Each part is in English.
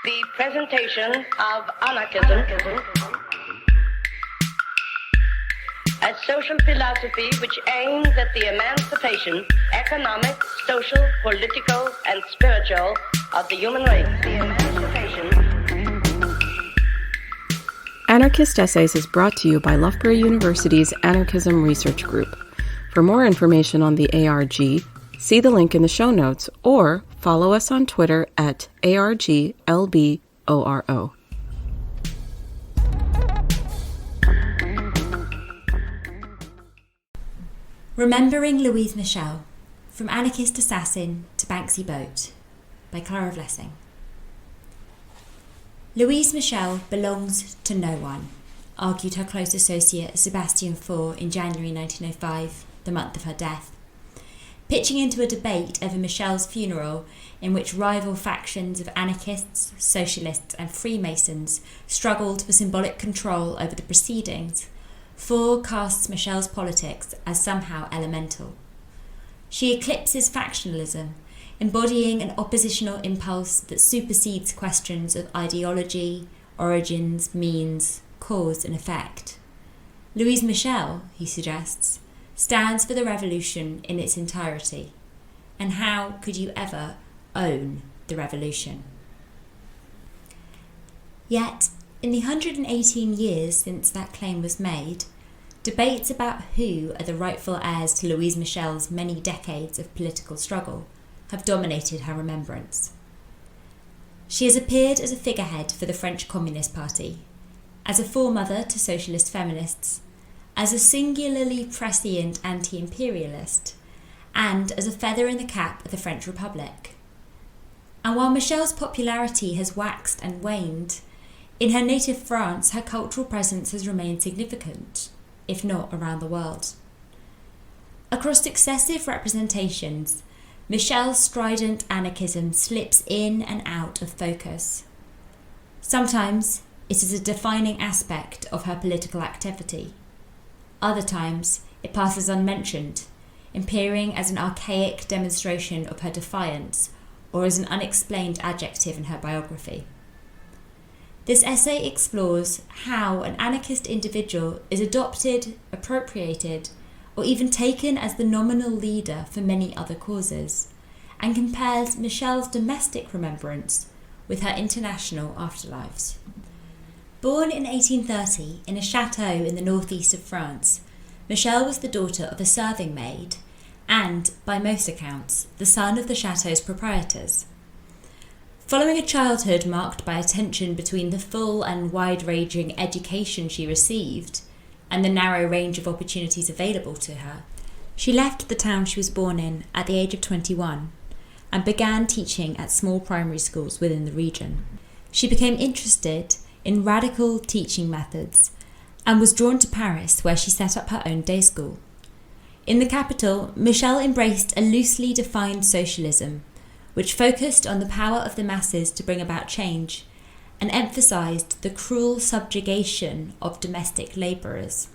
The presentation of anarchism as social philosophy which aims at the emancipation, economic, social, political, and spiritual of the human race. The emancipation. Anarchist Essays is brought to you by Loughborough University's Anarchism Research Group. For more information on the ARG, see the link in the show notes or follow us on Twitter at ARGLBORO. Remembering Louise Michel, From Anarchist Assassin to Banksy Boat, by Clara Vlessing. Louise Michel belongs to no one, argued her close associate Sebastian Faure in January 1905, the month of her death, pitching into a debate over Michel's funeral in which rival factions of anarchists, socialists and Freemasons struggled for symbolic control over the proceedings. Faure casts Michel's politics as somehow elemental. She eclipses factionalism, embodying an oppositional impulse that supersedes questions of ideology, origins, means, cause and effect. Louise Michel, he suggests, stands for the revolution in its entirety. And how could you ever own the revolution? Yet, in the 118 years since that claim was made, debates about who are the rightful heirs to Louise Michel's many decades of political struggle have dominated her remembrance. She has appeared as a figurehead for the French Communist Party, as a foremother to socialist feminists, as a singularly prescient anti-imperialist, and as a feather in the cap of the French Republic. And while Michel's popularity has waxed and waned, in her native France her cultural presence has remained significant, if not around the world. Across successive representations, Michel's strident anarchism slips in and out of focus. Sometimes it is a defining aspect of her political activity. Other times it passes unmentioned, appearing as an archaic demonstration of her defiance or as an unexplained adjective in her biography. This essay explores how an anarchist individual is adopted, appropriated, or even taken as the nominal leader for many other causes, and compares Michel's domestic remembrance with her international afterlives. Born in 1830 in a chateau in the northeast of France, Michel was the daughter of a serving maid and, by most accounts, the son of the chateau's proprietors. Following a childhood marked by a tension between the full and wide-ranging education she received and the narrow range of opportunities available to her, she left the town she was born in at the age of 21 and began teaching at small primary schools within the region. She became interested in radical teaching methods and was drawn to Paris, where she set up her own day school. In the capital, Michel embraced a loosely defined socialism, which focused on the power of the masses to bring about change and emphasised the cruel subjugation of domestic labourers.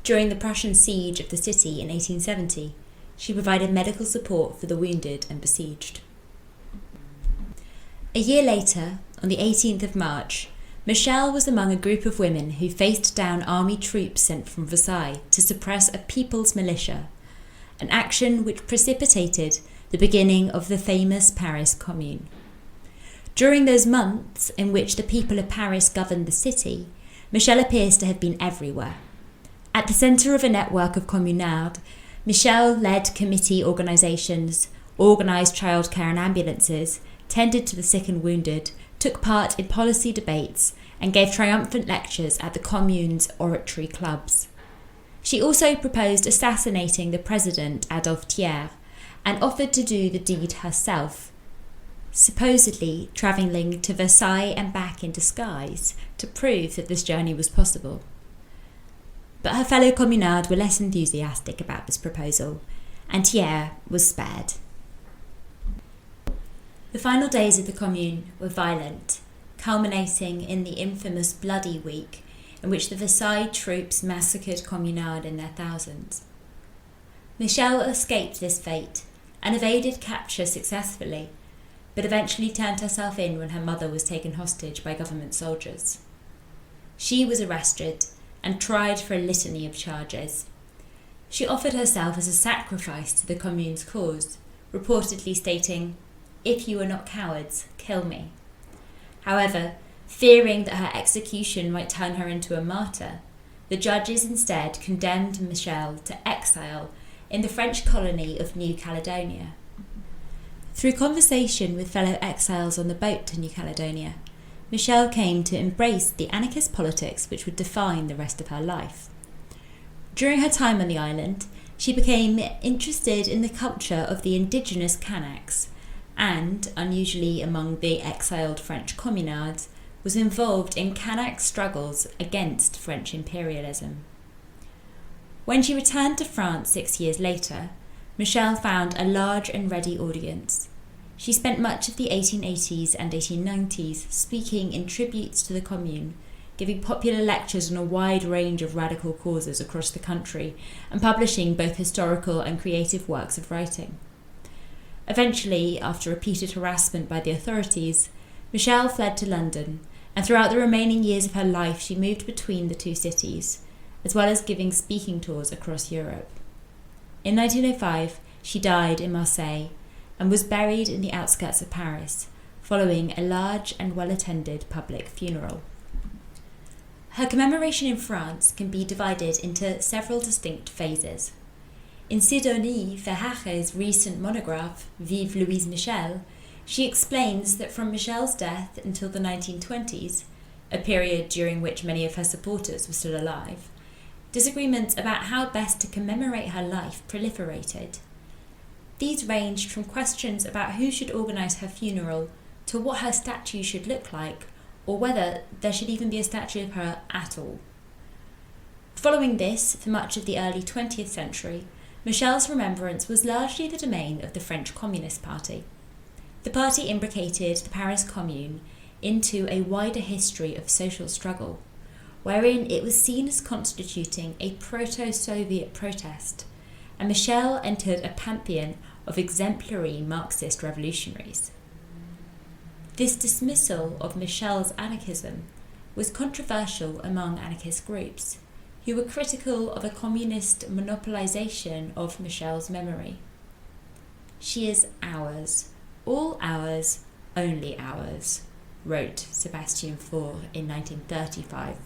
During the Prussian siege of the city in 1870, she provided medical support for the wounded and besieged. A year later, on the 18th of March, Michel was among a group of women who faced down army troops sent from Versailles to suppress a people's militia, an action which precipitated the beginning of the famous Paris Commune. During those months in which the people of Paris governed the city, Michel appears to have been everywhere. At the centre of a network of communards, Michel led committee organisations, organised childcare and ambulances, tended to the sick and wounded, took part in policy debates, and gave triumphant lectures at the Commune's oratory clubs. She also proposed assassinating the president, Adolphe Thiers, and offered to do the deed herself, supposedly travelling to Versailles and back in disguise to prove that this journey was possible. But her fellow communards were less enthusiastic about this proposal, and Thiers was spared. The final days of the Commune were violent, culminating in the infamous Bloody Week, in which the Versailles troops massacred communards in their thousands. Michel escaped this fate and evaded capture successfully, but eventually turned herself in when her mother was taken hostage by government soldiers. She was arrested and tried for a litany of charges. She offered herself as a sacrifice to the Commune's cause, reportedly stating, "If you are not cowards, kill me." However, fearing that her execution might turn her into a martyr, the judges instead condemned Michel to exile in the French colony of New Caledonia. Through conversation with fellow exiles on the boat to New Caledonia, Michel came to embrace the anarchist politics which would define the rest of her life. During her time on the island, she became interested in the culture of the indigenous Kanaks and, unusually among the exiled French communards, was involved in Kanak struggles against French imperialism. When she returned to France 6 years later, Michel found a large and ready audience. She spent much of the 1880s and 1890s speaking in tributes to the Commune, giving popular lectures on a wide range of radical causes across the country, and publishing both historical and creative works of writing. Eventually, after repeated harassment by the authorities, Michel fled to London, and throughout the remaining years of her life she moved between the two cities, as well as giving speaking tours across Europe. In 1905, she died in Marseille and was buried in the outskirts of Paris, following a large and well-attended public funeral. Her commemoration in France can be divided into several distinct phases. In Sidonie Verhaeghe's recent monograph, Vive Louise Michel, she explains that from Michel's death until the 1920s, a period during which many of her supporters were still alive, disagreements about how best to commemorate her life proliferated. These ranged from questions about who should organise her funeral to what her statue should look like, or whether there should even be a statue of her at all. Following this, for much of the early 20th century, Michel's remembrance was largely the domain of the French Communist Party. The party imbricated the Paris Commune into a wider history of social struggle, wherein it was seen as constituting a proto-Soviet protest, and Michel entered a pantheon of exemplary Marxist revolutionaries. This dismissal of Michel's anarchism was controversial among anarchist groups, who were critical of a communist monopolization of Michel's memory. "She is ours, all ours, only ours," wrote Sebastian Faure in 1935,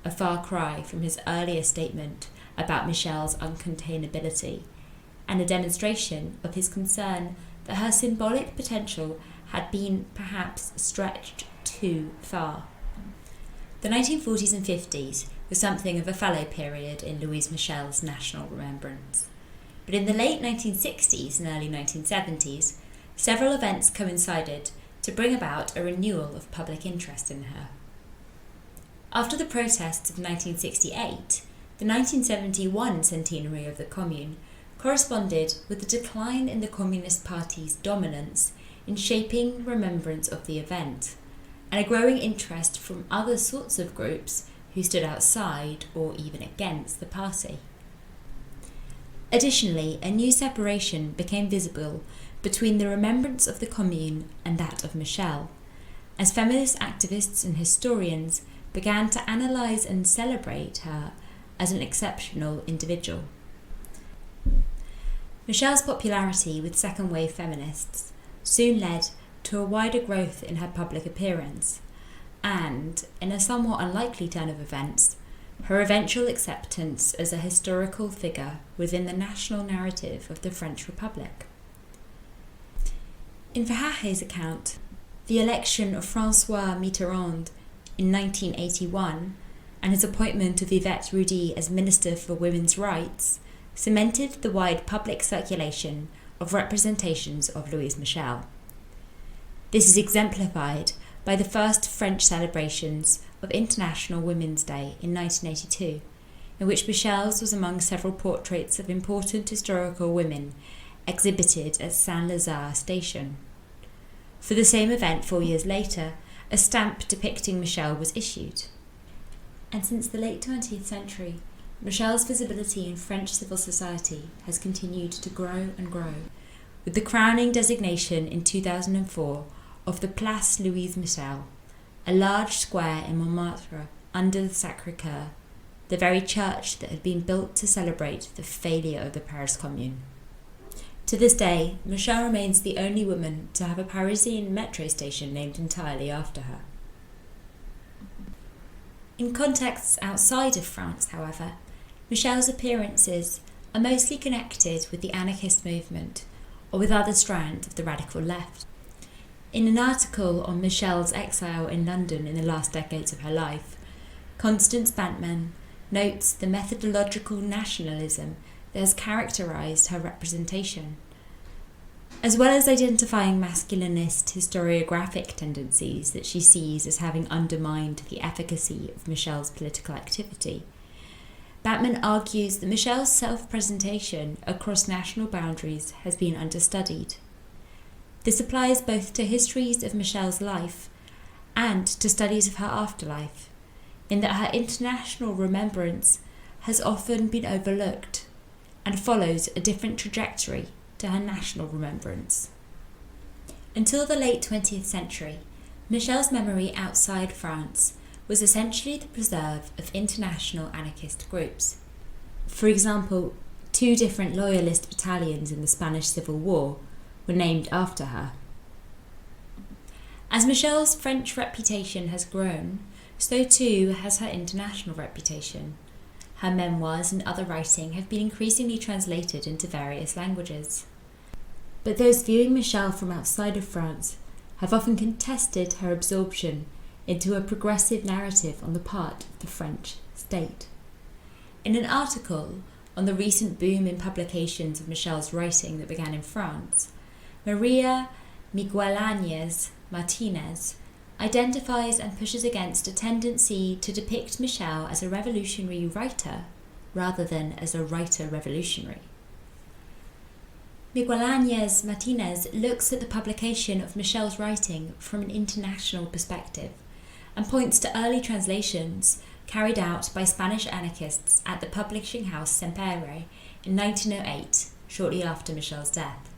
a far cry from his earlier statement about Michel's uncontainability, and a demonstration of his concern that her symbolic potential had been perhaps stretched too far. The 1940s and 50s was something of a fallow period in Louise Michel's national remembrance, but in the late 1960s and early 1970s, several events coincided to bring about a renewal of public interest in her. After the protests of 1968, the 1971 centenary of the Commune corresponded with the decline in the Communist Party's dominance in shaping remembrance of the event, and a growing interest from other sorts of groups who stood outside or even against the party. Additionally, a new separation became visible between the remembrance of the Commune and that of Michel, as feminist activists and historians began to analyse and celebrate her as an exceptional individual. Michel's popularity with second-wave feminists soon led to a wider growth in her public appearance, and, in a somewhat unlikely turn of events, her eventual acceptance as a historical figure within the national narrative of the French Republic. In Verhaeghe's account, the election of François Mitterrand in 1981 and his appointment of Yvette Roudy as Minister for Women's Rights cemented the wide public circulation of representations of Louise Michel. This is exemplified by the first French celebrations of International Women's Day in 1982, in which Michel's was among several portraits of important historical women exhibited at Saint-Lazare station. For the same event 4 years later, a stamp depicting Michel was issued. And since the late 20th century, Michel's visibility in French civil society has continued to grow and grow, with the crowning designation in 2004 of the Place Louise Michel, a large square in Montmartre under the Sacré-Cœur, the very church that had been built to celebrate the failure of the Paris Commune. To this day, Michel remains the only woman to have a Parisian metro station named entirely after her. In contexts outside of France, however, Michel's appearances are mostly connected with the anarchist movement or with other strands of the radical left. In an article on Michel's exile in London in the last decades of her life, Constance Bantman notes the methodological nationalism that has characterised her representation. As well as identifying masculinist historiographic tendencies that she sees as having undermined the efficacy of Michel's political activity, Bantman argues that Michel's self-presentation across national boundaries has been understudied. This applies both to histories of Michel's life and to studies of her afterlife, in that her international remembrance has often been overlooked and follows a different trajectory to her national remembrance. Until the late 20th century, Michel's memory outside France was essentially the preserve of international anarchist groups. For example, 2 different loyalist battalions in the Spanish Civil War were named after her. As Michel's French reputation has grown, so too has her international reputation. Her memoirs and other writing have been increasingly translated into various languages. But those viewing Michel from outside of France have often contested her absorption into a progressive narrative on the part of the French state. In an article on the recent boom in publications of Michel's writing that began in France, Maria Miguel-Áñez Martinez identifies and pushes against a tendency to depict Michel as a revolutionary writer rather than as a writer-revolutionary. Miguel-Áñez Martinez looks at the publication of Michel's writing from an international perspective and points to early translations carried out by Spanish anarchists at the publishing house Sempere in 1908, shortly after Michel's death.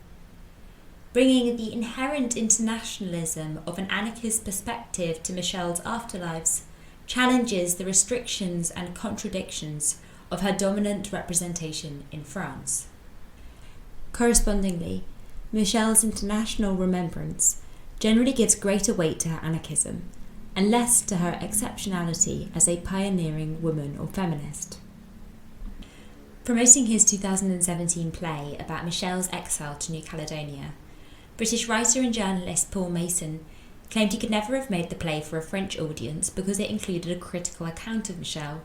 Bringing the inherent internationalism of an anarchist perspective to Michel's afterlives challenges the restrictions and contradictions of her dominant representation in France. Correspondingly, Michel's international remembrance generally gives greater weight to her anarchism and less to her exceptionality as a pioneering woman or feminist. Promoting his 2017 play about Michel's exile to New Caledonia, British writer and journalist Paul Mason claimed he could never have made the play for a French audience because it included a critical account of Michel,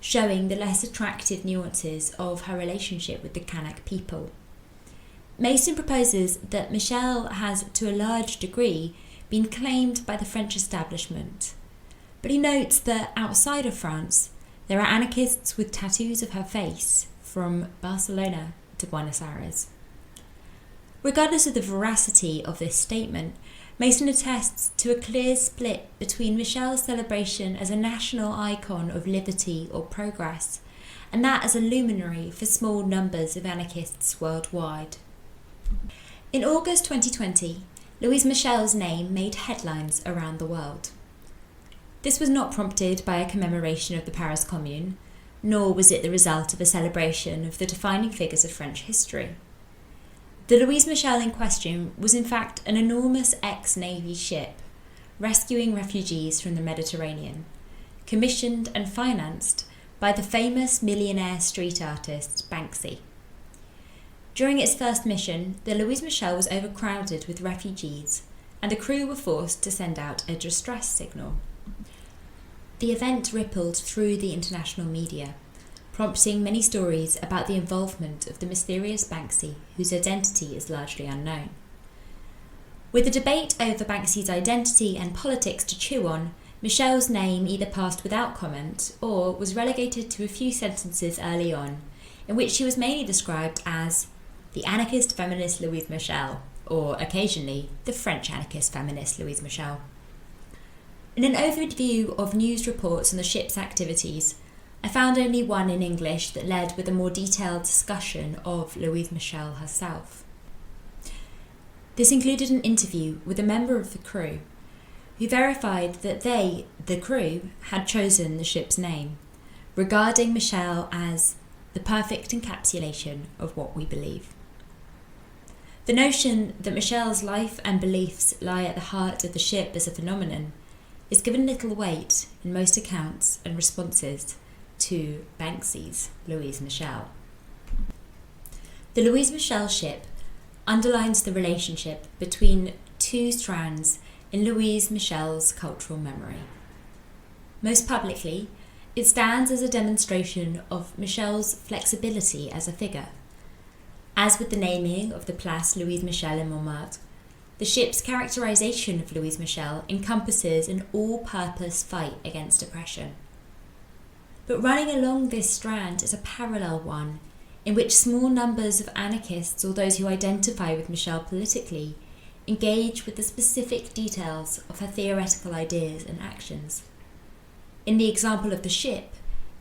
showing the less attractive nuances of her relationship with the Kanak people. Mason proposes that Michel has, to a large degree, been claimed by the French establishment, but he notes that outside of France, there are anarchists with tattoos of her face, from Barcelona to Buenos Aires. Regardless of the veracity of this statement, Mason attests to a clear split between Michel's celebration as a national icon of liberty or progress, and that as a luminary for small numbers of anarchists worldwide. In August 2020, Louise Michel's name made headlines around the world. This was not prompted by a commemoration of the Paris Commune, nor was it the result of a celebration of the defining figures of French history. The Louise Michel in question was in fact an enormous ex-Navy ship rescuing refugees from the Mediterranean, commissioned and financed by the famous millionaire street artist Banksy. During its first mission, the Louise Michel was overcrowded with refugees, and the crew were forced to send out a distress signal. The event rippled through the international media, prompting many stories about the involvement of the mysterious Banksy, whose identity is largely unknown. With the debate over Banksy's identity and politics to chew on, Michel's name either passed without comment or was relegated to a few sentences early on, in which she was mainly described as the anarchist feminist Louise Michel, or occasionally the French anarchist feminist Louise Michel. In an overview of news reports on the ship's activities, I found only one in English that led with a more detailed discussion of Louise Michel herself. This included an interview with a member of the crew who verified that they, the crew, had chosen the ship's name, regarding Michel as the perfect encapsulation of what we believe. The notion that Michel's life and beliefs lie at the heart of the ship as a phenomenon is given little weight in most accounts and responses to Banksy's Louise Michel. The Louise Michel ship underlines the relationship between two strands in Louise Michel's cultural memory. Most publicly, it stands as a demonstration of Michel's flexibility as a figure. As with the naming of the Place Louise Michel in Montmartre, the ship's characterization of Louise Michel encompasses an all-purpose fight against oppression. But running along this strand is a parallel one, in which small numbers of anarchists or those who identify with Michel politically engage with the specific details of her theoretical ideas and actions. In the example of the ship,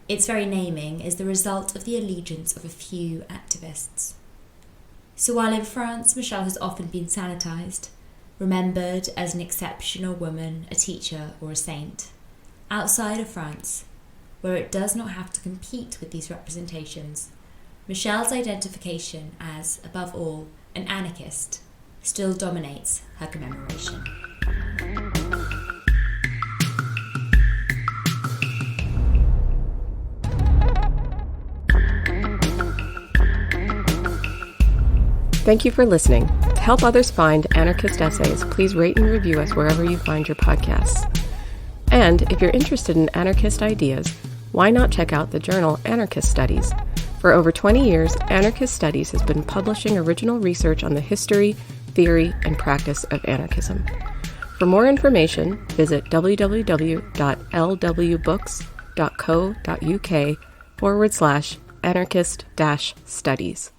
its very naming is the result of the allegiance of a few activists. So while in France Michel has often been sanitised, remembered as an exceptional woman, a teacher or a saint, outside of France, where it does not have to compete with these representations, Michel's identification as, above all, an anarchist still dominates her commemoration. Thank you for listening. To help others find Anarchist essays, please rate and review us wherever you find your podcasts. And if you're interested in anarchist ideas, why not check out the journal Anarchist Studies? For over 20 years, Anarchist Studies has been publishing original research on the history, theory, and practice of anarchism. For more information, visit www.lwbooks.co.uk/anarchist-studies.